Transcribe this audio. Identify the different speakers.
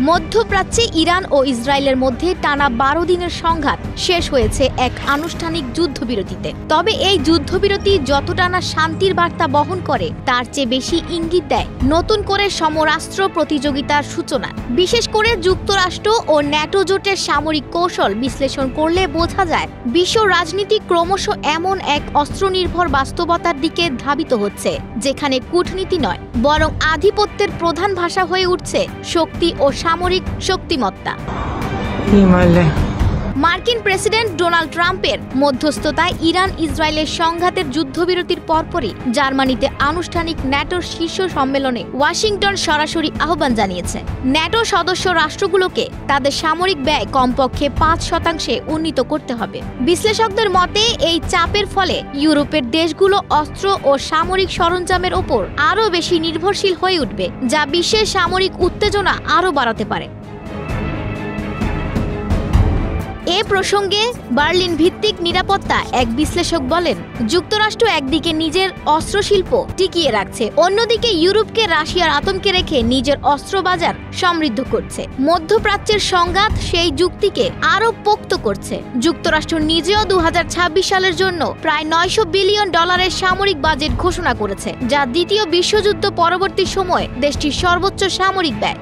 Speaker 1: মধ্যপ্রাচ্যে ইরান ও ইসরায়েলের মধ্যে টানা ১২ দিনের সংঘাত শেষ হয়েছে এক আনুষ্ঠানিক যুদ্ধবিরতিতে। তবে এই যুদ্ধবিরতি যতটা না শান্তির বার্তা বহন করে, তার চেয়ে বেশি ইঙ্গিত দেয় নতুন করে সমরাস্ত্র প্রতিযোগিতার সূচনা। বিশেষ করে যুক্তরাষ্ট্র ও ন্যাটো জোটের সামরিক কৌশল বিশ্লেষণ করলে বোঝা যায়, বিশ্ব রাজনীতি ক্রমশ এমন এক অস্ত্রনির্ভর বাস্তবতার দিকে ধাবিত হচ্ছে, যেখানে কূটনীতি নয়, বরং আধিপত্যের প্রধান ভাষা হয়ে উঠছে শক্তি ও সামরিক শক্তিমত্তা। মার্কিন প্রেসিডেন্ট ডোনাল্ড ট্রাম্পের মধ্যস্থতায় ইরান ইসরায়েলের সংঘাতের যুদ্ধবিরতির পরপরই জার্মানিতে আনুষ্ঠানিক ন্যাটোর শীর্ষ সম্মেলনে ওয়াশিংটন সরাসরি আহ্বান জানিয়েছে ন্যাটো সদস্য রাষ্ট্রগুলোকে তাদের সামরিক ব্যয় কমপক্ষে ৫% উন্নীত করতে হবে। বিশ্লেষকদের মতে এই চাপের ফলে ইউরোপের দেশগুলো অস্ত্র ও সামরিক সরঞ্জামের ওপর আরও বেশি নির্ভরশীল হয়ে উঠবে, যা বিশ্বের সামরিক উত্তেজনা আরও বাড়াতে পারে। এ প্রসঙ্গে বার্লিন ভিত্তিক নিরাপত্তা এক বিশ্লেষক বলেন, যুক্তরাষ্ট্র একদিকে নিজের অস্ত্রশিল্প টিকিয়ে রাখছে, অন্যদিকে ইউরোপকে রাশিয়ার আতঙ্কে রেখে নিজের অস্ত্র বাজার সমৃদ্ধ করছে। মধ্যপ্রাচ্যের সংঘাত সেই যুক্তিকে আরও পোক্ত করছে। যুক্তরাষ্ট্র নিজেও ২০২৬ সালের জন্য প্রায় $৯০০ বিলিয়ন সামরিক বাজেট ঘোষণা করেছে, যা দ্বিতীয় বিশ্বযুদ্ধ পরবর্তী সময়ে দেশটির সর্বোচ্চ সামরিক ব্যয়।